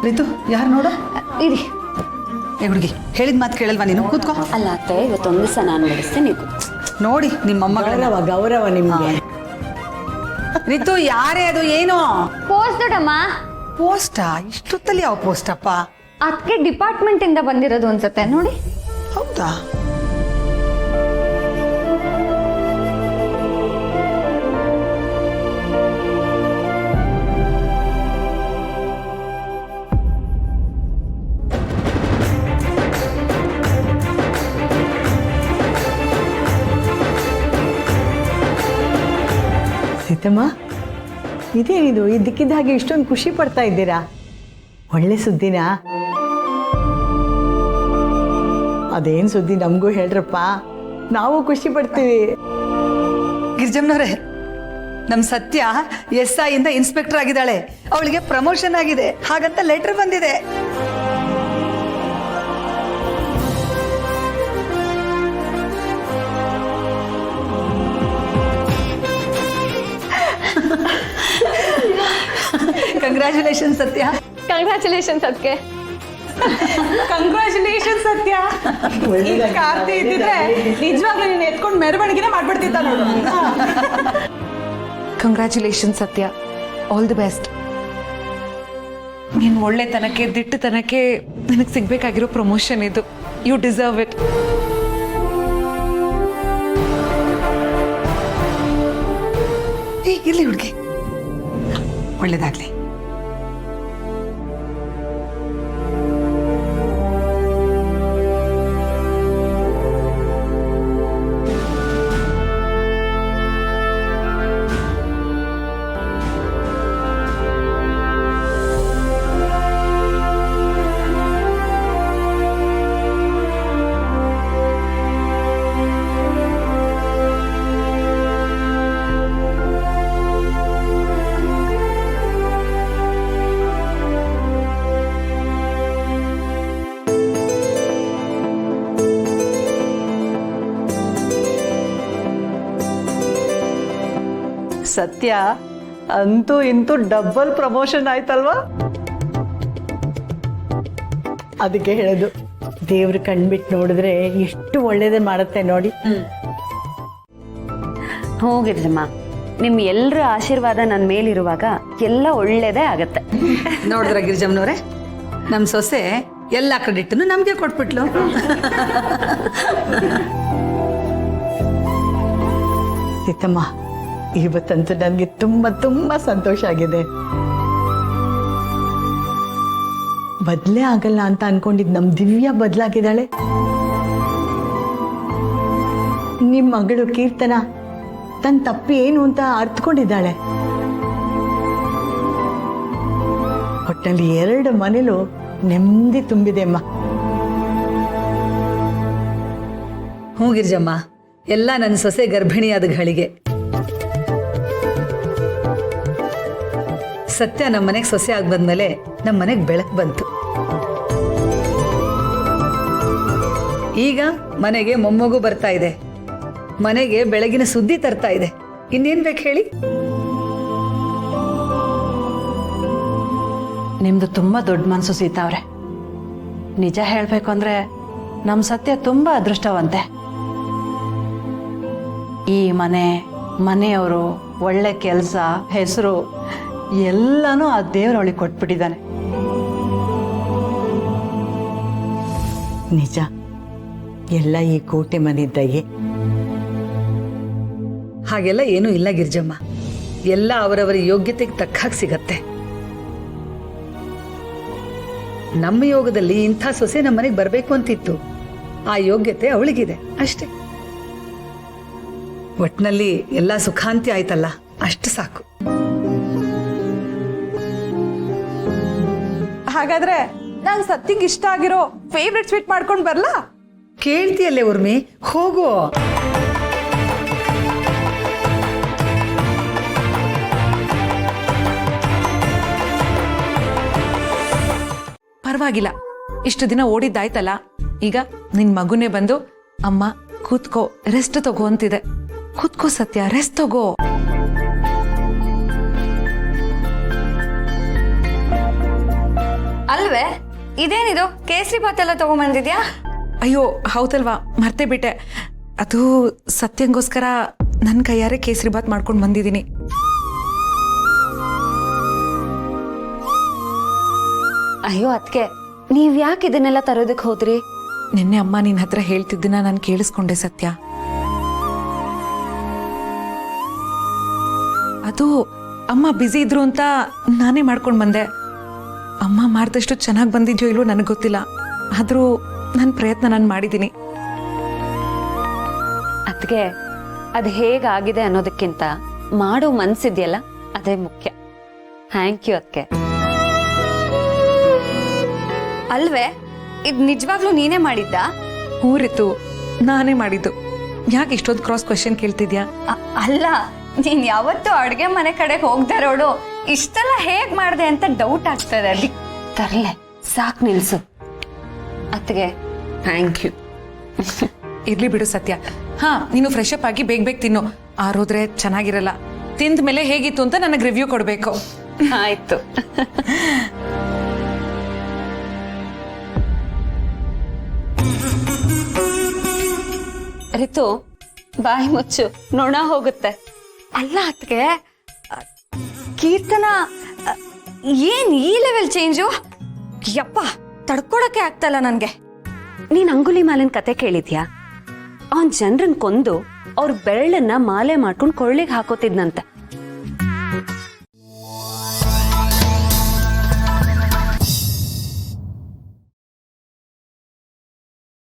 ರಿತು ಯಾರು ನೋಡು. ಇರಿ. ಏ ಹುಡುಗಿ ಹೇಳಿದ ಮಾತು ಕೇಳಲ್ವಾ ನೀನು? ಕೂತ್ಕೋ. ಅಲ್ಲ ಅತ್ತೆ, ಇವತ್ತೊಂದು ದಿವಸ ನಾನು ನಡೆಸ್ತೇನೆ, ನೀವು ನೋಡಿ ನಿಮ್ಮ ಅಮ್ಮಗಳ ಗೌರವ ನಿಮ್ಗೆ. ರಿತು ಯಾರೇ ಅದು? ಏನು ಪೋಸ್ಟ್ ದೊಡ್ಡಮ್ಮ. ಪೋಸ್ಟಾ? ಇಷ್ಟೊತ್ತಲ್ಲಿ ಯಾವ ಪೋಸ್ಟಪ್ಪ? ಅದಕ್ಕೆ ಡಿಪಾರ್ಟ್ಮೆಂಟ್ ಇಂದ ಬಂದಿರೋದು ಅನ್ಸುತ್ತೆ, ನೋಡಿ. ಹೌದಾ? ಸೀತಮ್ಮ, ಇದೇನಿದು ಇದ್ದಕ್ಕಿದ್ದ ಹಾಗೆ ಇಷ್ಟೊಂದು ಖುಷಿ ಪಡ್ತಾ ಇದ್ದೀರಾ? ಒಳ್ಳೆ ಸುದ್ದಿನಾ? ಅದೇನು ಸುದ್ದಿ ನಮಗೂ ಹೇಳ್ರಪ್ಪ, ನಾವು ಖುಷಿ ಪಡ್ತೀವಿ. ಗಿರಿಜಮ್ಮನವ್ರೆ, ನಮ್ಮ ಸತ್ಯ SI ಇಂದ ಇನ್ಸ್ಪೆಕ್ಟರ್ ಆಗಿದ್ದಾಳೆ. ಅವಳಿಗೆ ಪ್ರಮೋಷನ್ ಆಗಿದೆ, ಹಾಗಂತ ಲೆಟರ್ ಬಂದಿದೆ. ಕಂಗ್ರ್ಯಾಚುಲೇಷನ್ ಸತ್ಯ. ಕಂಗ್ರ್ಯಾಚುಲೇಷನ್ಸ್ ಅದಕ್ಕೆ. ಕಂಗ್ರ್ಯಾಚುಲೇಷನ್ ಸತ್ಯ. ಕಾರ್ತಿ ಇದ್ದಿದ್ರೆ ನಿಜವಾಗ್ಲೂ ನೀನು ಎತ್ಕೊಂಡು ಮೆರವಣಿಗೆನೇ ಮಾಡ್ಬಿಡ್ತಿದ್ದ ನೋಡು. ಕಂಗ್ರ್ಯಾಚುಲೇಷನ್ ಸತ್ಯ, ಆಲ್ ದಿ ಬೆಸ್ಟ್. ನೀನು ಒಳ್ಳೆತನಕ್ಕೆ ದಿಟ್ಟತನಕ್ಕೆ ನನಗೆ ಸಿಗ್ಬೇಕಾಗಿರೋ ಪ್ರಮೋಷನ್ ಇದು. You deserve it. ಇರ್ಲಿ ಹುಡುಗಿ, ಒಳ್ಳೇದಾಗ್ಲಿ. ಸತ್ಯ ಅಂತೂ ಇಂತೂ ಡಬಲ್ ಪ್ರಮೋಷನ್ ಆಯ್ತಲ್ವಾ? ಅದಕ್ಕೆ ಹೇಳೋದು, ದೇವ್ರ ಕಣ್ಬಿಟ್ಟು ನೋಡಿದ್ರೆ ಎಷ್ಟು ಒಳ್ಳೇದೇ ಮಾಡುತ್ತೆ ನೋಡಿ. ಹೋಗಿರ್ಜಮ್ಮ, ನಿಮ್ ಎಲ್ರ ಆಶೀರ್ವಾದ ನನ್ನ ಮೇಲಿರುವಾಗ ಎಲ್ಲ ಒಳ್ಳೇದೇ ಆಗತ್ತೆ. ನೋಡಿದ್ರ ಗಿರಿಜಮ್ಮನವ್ರೆ, ನಮ್ಮ ಸೊಸೆ ಎಲ್ಲ ಕ್ರೆಡಿಟ್ನು ನಮಗೆ ಕೊಟ್ಬಿಟ್ಲು. ಸೀತಮ್ಮ, ಇವತ್ತಂತೂ ನನಗೆ ತುಂಬಾ ತುಂಬಾ ಸಂತೋಷ ಆಗಿದೆ. ಬದಲೇ ಆಗಲ್ಲ ಅಂತ ಅನ್ಕೊಂಡಿದ್ ನಮ್ ದಿವ್ಯ ಬದಲಾಗಿದ್ದಾಳೆ. ನಿಮ್ ಮಗಳು ಕೀರ್ತನ ತನ್ನ ತಪ್ಪು ಏನು ಅಂತ ಅರ್ಥಕೊಂಡಿದ್ದಾಳೆ. ಒಟ್ಟಲ್ಲಿ 2 ಮನೇಲೂ ನೆಮ್ಮದಿ ತುಂಬಿದೆ ಅಮ್ಮ. ಹ್ಞೂ ಗಿರಿಜಮ್ಮ, ಎಲ್ಲ ನನ್ನ ಸೊಸೆ ಗರ್ಭಿಣಿಯಾದ ಗಳಿಗೆ. ಸತ್ಯ ನಮ್ಮ ಮನೆಗೆ ಸೊಸೆ ಆಗಿ ಬಂದ್ಮೇಲೆ ನಮ್ಮ ಮನೆಗೆ ಬೆಳಕು ಬಂತು. ಈಗ ಮನೆಗೆ ಮೊಮ್ಮಗು ಬರ್ತಾ ಇದೆ, ಮನೆಗೆ ಬೆಳಗಿನ ಸುದ್ದಿ ತರ್ತಾ ಇದೆ. ಇನ್ನೇನ್ ಬೇಕು ಹೇಳಿ? ನಿಮ್ದು ತುಂಬಾ ದೊಡ್ಡ ಮನಸ್ಸು ಸೀತಾ ಅವ್ರೆ. ನಿಜ ಹೇಳ್ಬೇಕು ಅಂದ್ರೆ ನಮ್ಮ ಸತ್ಯ ತುಂಬಾ ಅದೃಷ್ಟವಂತೆ. ಈ ಮನೆಯವರು, ಒಳ್ಳೆ ಕೆಲಸ, ಹೆಸರು ಎಲ್ಲಾನು ಆ ದೇವರೊಳಗೆ ಕೊಟ್ಬಿಟ್ಟಿದ್ದಾನೆ. ನಿಜ, ಎಲ್ಲ ಈ ಕೋಟೆ ಮನಿದ್ದಾಗೆ. ಹಾಗೆಲ್ಲ ಏನೂ ಇಲ್ಲ ಗಿರಿಜಮ್ಮ, ಎಲ್ಲ ಅವರವರ ಯೋಗ್ಯತೆಗೆ ತಕ್ಕ ಹಾಗೆ ಸಿಗತ್ತೆ. ನಮ್ಮ ಯೋಗದಲ್ಲಿ ಇಂಥ ಸೊಸೆ ನಮ್ಮ ಮನೆಗೆ ಬರಬೇಕು ಅಂತಿತ್ತು, ಆ ಯೋಗ್ಯತೆ ಅವಳಿಗಿದೆ ಅಷ್ಟೇ. ಒಟ್ನಲ್ಲಿ ಎಲ್ಲ ಸುಖಾಂತಿ ಆಯ್ತಲ್ಲ, ಅಷ್ಟು ಸಾಕು. ಹಾಗಾದ್ರೆ ನಾನು ಸತ್ಯಂಗೆ ಇಷ್ಟ ಆಗಿರೋ ಫೇವ್ರೆಟ್ ಸ್ವೀಟ್ ಮಾಡ್ಕೊಂಡು ಬರ್ಲಾ? ಕೇಳ್ತೀಯಲ್ಲೇ ಉರ್ಮಿ, ಹೋಗು. ಪರವಾಗಿಲ್ಲ, ಇಷ್ಟು ದಿನ ಓಡಿದ್ದಾಯ್ತಲ್ಲ, ಈಗ ನಿನ್ ಮಗುನೇ ಬಂದು ಅಮ್ಮ ಕೂತ್ಕೋ, ರೆಸ್ಟ್ ತಗೋ ಅಂತಿದೆ. ಕೂತ್ಕೋ ಸತ್ಯ, ರೆಸ್ಟ್ ತಗೋ. ಅಲ್ವೇ ಇದೇನಿದು ಕೇಸರಿ ಭಾತ್ ಎಲ್ಲ ತಗೊಂಬಂದಿದ್ಯಾ? ಅಯ್ಯೋ ಹೌದಲ್ವಾ, ಮರ್ತೇ ಬಿಟ್ಟೆ. ಅದು ಸತ್ಯಂಗೋಸ್ಕರ ನನ್ನ ಕೈಯಾರೆ ಕೇಸರಿ ಬಾತ್ ಮಾಡ್ಕೊಂಡು ಬಂದಿದ್ದೀನಿ. ಅಯ್ಯೋ ಅದ್ಕೆ ನೀವ್ ಯಾಕೆ ಇದನ್ನೆಲ್ಲ ತರೋದಕ್ಕೆ ಹೋದ್ರಿ? ನಿನ್ನೆ ಅಮ್ಮ ನಿನ್ನ ಹತ್ರ ಹೇಳ್ತಿದ್ದನ್ನ ನಾನು ಕೇಳಿಸ್ಕೊಂಡೆ ಸತ್ಯ. ಅದು ಅಮ್ಮ ಬ್ಯುಸಿ ಇದ್ರು ಅಂತ ನಾನೇ ಮಾಡ್ಕೊಂಡು ಬಂದೆ. ಅಮ್ಮ ಮಾಡಿದಷ್ಟು ಚೆನ್ನಾಗಿ ಬಂದಿದ್ಯೋ ಇಲ್ವೋ ನನಗೆ ಗೊತ್ತಿಲ್ಲ, ಆದರೂ ನನ್ನ ಪ್ರಯತ್ನ ನಾನು ಮಾಡಿದ್ದೀನಿ. ಅದ್ಕೆ ಅದು ಹೇಗಾಗಿದೆ ಅನ್ನೋದಕ್ಕಿಂತ ಮಾಡೋ ಮನ್ಸಿದ್ಯಲ್ಲ ಅದೇ ಮುಖ್ಯ. ಥ್ಯಾಂಕ್ ಯು ಅದ್ಕೆ. ಅಲ್ವೇ ಇದ್ ನಿಜವಾಗ್ಲೂ ನೀನೇ ಮಾಡಿದ್ದ? ಊರಿತ್ತು, ನಾನೇ ಮಾಡಿದ್ದು. ಯಾಕೆ ಇಷ್ಟೊಂದು ಕ್ರಾಸ್ ಕ್ವೆಶ್ಚನ್ ಕೇಳ್ತಿದ್ಯಾ? ಅಲ್ಲ, ನೀನ್ ಯಾವತ್ತೂ ಅಡ್ಗೆ ಮನೆ ಕಡೆ ಹೋಗ್ದೆ ರೋಡು ಇಷ್ಟೆಲ್ಲ ಹೇಗ್ ಮಾಡ್ದೆ ಅಂತ ಡೌಟ್ ಆಗ್ತದೆ. ಅದಕ್ಕೆ ತರ್ಲೆ ಸಾಕ್ ನಿಲ್ಸು. ಅತ್ಗೆ ಥ್ಯಾಂಕ್ ಯು. ಇರ್ಲಿ ಬಿಡು ಸತ್ಯ. ಹಾ, ನೀನು ಫ್ರೆಶ್ ಅಪ್ ಆಗಿ ಬೇಗ ಬೇಗ ತಿನ್ನು, ಆರೋದ್ರೆ ಚೆನ್ನಾಗಿರಲ್ಲ. ತಿಂದ ಮೇಲೆ ಹೇಗಿತ್ತು ಅಂತ ನನಗೆ ರಿವ್ಯೂ ಕೊಡಬೇಕು. ಆಯ್ತು. ರಿತು, ಬಾಯಿ ಮುಚ್ಚು, ನೊಣ ಹೋಗುತ್ತೆ. ಅಲ್ಲ ಅತ್ಗೆ, ಕೀರ್ತನ ಏನ್ ಈ ಲೆವೆಲ್ ಚೇಂಜು? ಯಪ್ಪ, ತಡ್ಕೊಳಕ್ಕೆ ಆಗ್ತಲ್ಲ ನನ್ಗೆ. ನೀನ್ ಅಂಗುಲಿ ಮಾಲಿನ ಕತೆ ಕೇಳಿದ್ಯಾ? ಅವನ್ ಜನರನ್ ಕೊಂದು ಅವ್ರ ಬೆರಳನ್ನ ಮಾಲೆ ಮಾಡ್ಕೊಂಡು ಕೊಳ್ಳಿಗೆ ಹಾಕೋತಿದ್ನಂತೆ.